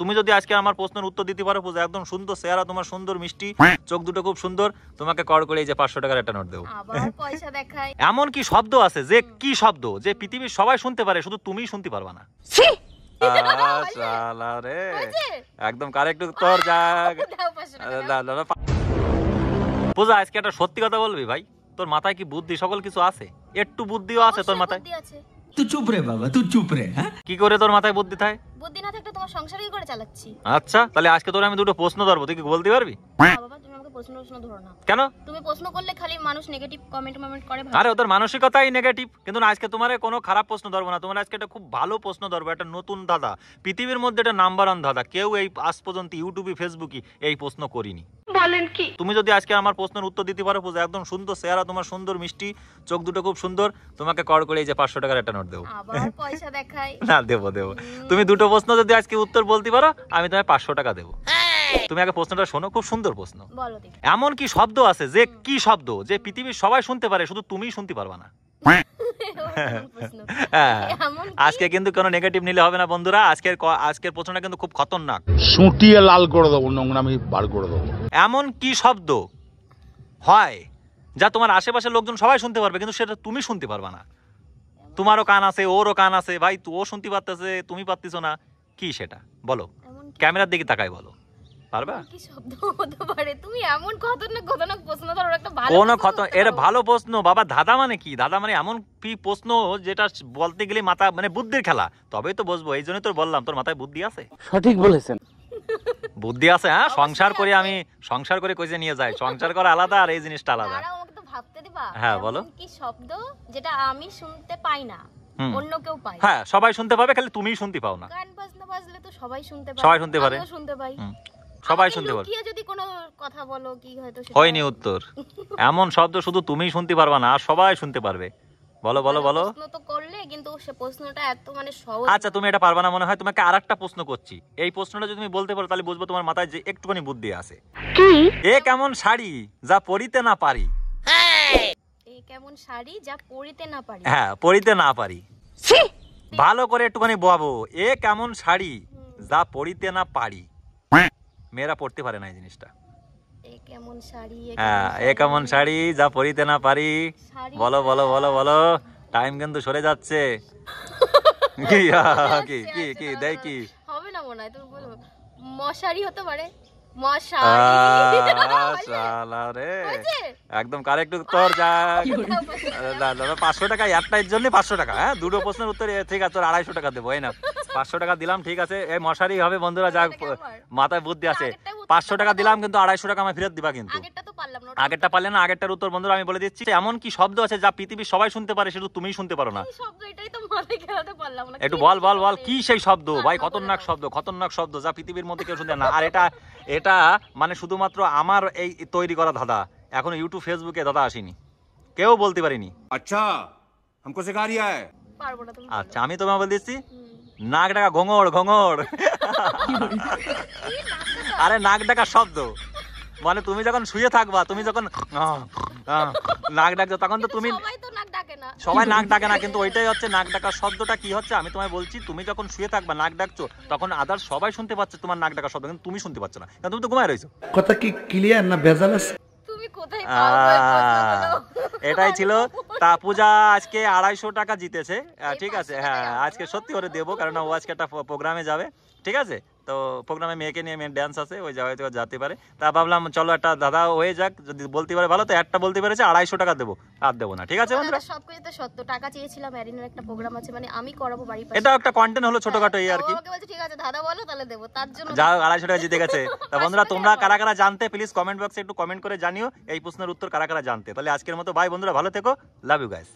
তুমি যদি আজকে আমার প্রশ্নের উত্তর দিতে পারো পূজা, একদম সুন্দর চেহারা তোমার, সুন্দর মিষ্টি চোখ দুটো খুব সুন্দর, তোমাকে কর করে এই যে 500 টাকার একটা নোট দেবো। আবার পয়সা দেখাই। এমন কি শব্দ আছে যে কি শব্দ যে পৃথিবীর সবাই শুনতে পারে, শুধু তুমিই শুনতে পারবা না? শালা রে, একদম কারেক্ট উত্তর। যাক পূজা, আজকে একটা সত্যি কথা বলবি ভাই, তোর মাথায় কি বুদ্ধি সকল কিছু আছে? একটু বুদ্ধিও আছে তোর মাথায়? তুই চুপ রে বাবা, তুই চুপ রে। কি করে তোর মাথায় বুদ্ধি থাকে? বুদ্ধি না থাকলে তোমার সংসার কি করে চালাচ্ছি? আচ্ছা, তাহলে আজকে তোর আমি দুটো প্রশ্ন ধরবো, তুই কি বলতে পারবি? বাবা তুমি আমাকে প্রশ্ন ধরো না। কেন? তুমি প্রশ্ন করলে খালি মানুষ নেগেটিভ কমেন্ট করে। আরে ওদের মানসিকতাই নেগেটিভ, কিন্তু আজকে তোমার কোনো খারাপ প্রশ্ন ধরবো না, তোমার আজকে একটা খুব ভালো প্রশ্ন ধরবো, একটা নতুন ধাঁধা, পৃথিবীর মধ্যে একটা নাম্বার ওয়ান ধাঁধা, কেউ এই আজ পর্যন্ত ইউটিউবে ফেসবুকে এই প্রশ্ন করিনি। বলেন কি? তুমি যদি আজকে আমার প্রশ্নের উত্তর দিতে পারো পূজা, একদম সুন্দর চেহারা তোমার, সুন্দর মিষ্টি চোখ দুটো খুব সুন্দর, তোমাকে কর করে এই যে 500 টাকার একটা নোট দেবো। আবার পয়সা দেখাই। না, দেবো। তুমি দুটো প্রশ্ন যদি আজকে উত্তর বলতে পারো, আমি তোমায় 500 টাকা দেবো। তুমি আগে প্রশ্নটা শোনো, খুব সুন্দর প্রশ্ন। বলো দেখি। এমন কি শব্দ আছে যে কি শব্দ যে পৃথিবীর সবাই শুনতে পারে, শুধু তুমিই শুনতে পারবা না? আজকে কিন্তু কোনো নেগেটিভ নিলে হবে না বন্ধুরা, আজকের প্রশ্নটা কিন্তু খুব খতরনাক। সুটিয়ে লাল করে দেবো, নোংরামি বার করে দেবো। এমন কি শব্দ হয় যা তোমার আশেপাশের লোকজন সবাই শুনতে পারবে, কিন্তু সেটা তুমি শুনতে পারবা না? তোমারও কান আছে, ওরও কান আছে, ভাই ও শুনতে পারতেছে, তুমি পারতেছো না, কি সেটা বলো? ক্যামেরার দিকে তাকাই বলো, পারবা? কি শব্দ হতে পারে? তুমি এমন খতরনাক প্রশ্ন ধরো, একটা ভালো কোন এটা ভালো প্রশ্ন বাবা। ধাঁধা মানে কি? ধাঁধা মানে এমন কি প্রশ্ন যেটা বলতে গেলে মাথা মানে বুদ্ধির খেলা, তবেই তো বসবো। এই জন্যই তো বললাম তোর মাথায় বুদ্ধি আছে। সঠিক বলেছেন, বুদ্ধি আছে। হ্যাঁ, সংসার করে কইছে নিয়ে যায়, সংসার করা আলাদা আর এই জিনিসটা আলাদা। আমাকে তো ভাবতে দিবা। হ্যাঁ বলো। কি শব্দ যেটা আমি শুনতে পাই না, অন্য কেউ পায়? হ্যাঁ, সবাই শুনতে পাবে, খালি তুমিই শুনতে পাও না। গান বাজনা বাজলে তো সবাই শুনতে পায়, সবাই শুনতে পারে, আমিও শুনতে পাই, সবাই শুনতে পারে। কি যদি কোনো কথা বলো কি হয়তো হয়নি উত্তর। এমন শব্দ শুধু তুমিই শুনতে পারবা না, আর সবাই শুনতে পারবে। বলো বলো বলো। প্রশ্ন তো করলে, কিন্তু সে প্রশ্নটা এত মানে সহজ। আচ্ছা, তুমি এটা পারবা না মনে হয়, তোমাকে আরেকটা প্রশ্ন করছি। এই প্রশ্নটা যদি তুমি বলতে পারো তাহলে বুঝবো তোমার মাথায় যে একটুখানি বুদ্ধি আছে। কি? এ কেমন শাড়ি যা পরিতে না পারি? এ কেমন শাড়ি যা পরিতে না পারি? হ্যাঁ, পরিতে না পারি। ভালো করে একটুখানি ভাবো, এ কেমন শাড়ি যা পরিতে না পারি। মেয়েরা পড়তে পারে না এই জিনিসটা। এ কেমন শাড়ি? হ্যাঁ, এ কেমন শাড়ি যা পরিতে না পারি। বলো বলো বলো বলো, টাইম কিন্তু সরে যাচ্ছে। কি কি কি দেই কি হবে না মনে হয়, তুমি বলো। মশারি হতে পারে? একদম কারেক্ট উত্তর। যাক 500 টাকা একটার জন্য 500 টাকা। হ্যাঁ, দুটো প্রশ্নের উত্তর ঠিক আছে, তোর 250 টাকা দেবো। এই না 500 টাকা দিলাম, ঠিক আছে। এই মশারি হবে বন্ধুরা, যাক মাথায় বুদ্ধি আছে। 500 টাকা দিলাম, কিন্তু 250 টাকা আমার ফেরত দিবা। কিন্তু আগেরটা পারলে না, আগেরটার উত্তর বন্ধুরা আমি বলে দিচ্ছি। এমন কি শব্দ আছে যা পৃথিবীর সবাই শুনতে পারে, শুধু তুমিই শুনতে পারো না? একটু বল বল বল, কি সেই শব্দ ভাই? খতরনাক শব্দ যা পৃথিবীর মধ্যে কেউ শুনতে না। আর এটা মানে শুধুমাত্র আমার এই তৈরি করা ধাঁধা, এখন ইউটিউব ফেসবুকে ধাঁধা আসেনি, কেউ বলতে পারিনি। আচ্ছা, हमको सिखा रिया है। আচ্ছা, আমি তোমায় বলে দিচ্ছি, নাক ডাকা ঘোঙর। আরে নাক ডাকা শব্দ মানে তুমি যখন শুয়ে থাকবা, তুমি যখন নাক ডাকছো, তখন তো তুমি সবাই নাক ডাকে না, কিন্তু ওইটাই হচ্ছে নাক ডাকা শব্দটা। কি হচ্ছে আমি তোমায় বলছি, তুমি যখন শুয়ে থাকবা নাক ডাকছো, তখন আদার সবাই শুনতে পাচ্ছে তোমার নাক ডাকা শব্দ, কিন্তু তুমি শুনতে পাচ্ছ না, কারণ তুমি তো ঘুমায় রয়েছো। কথা কি ক্লিয়ার না ভেজাল আছে? এটাই ছিল। তা পূজা আজকে 250 টাকা জিতেছে, ঠিক আছে। হ্যাঁ, আজকে সত্যি করে দেবো, কারণ ও আজকে একটা প্রোগ্রামে যাবে, ঠিক আছে। তো প্রোগ্রামে মেয়েকে নিয়ে মেয়ের ড্যান্স আছে, ওই জায়গায় যেতে পারে। তা ভাবলাম চলো একটা দাদা হয়ে যাক, যদি বলতে পারে ভালো। তো একটা বলতে পেরেছে, 250 টাকা দেবো, আর দেবো না, ঠিক আছে বন্ধুরা। সবকিছু তো সত্য, টাকা চেয়েছিলাম, এরিনের একটা প্রোগ্রাম আছে, মানে আমি করাবো বাড়ি পাশে। এটা একটা কন্টেন্ট হলো ছোটখাটো, এই আর কি। আমাকে বলছে ঠিক আছে দাদা বলো, তাহলে দেবো, তার জন্য যাও 250 টাকা জিতে গেছে। তা বন্ধুরা, তোমরা কারা কারা জানতে প্লিজ কমেন্ট বক্সে একটু কমেন্ট করে জানিও এই প্রশ্নের উত্তর কারা কারা জানতে। তাহলে আজকের মতো বাই বন্ধুরা, ভালো থেকো, লাভ ইউ গাইস।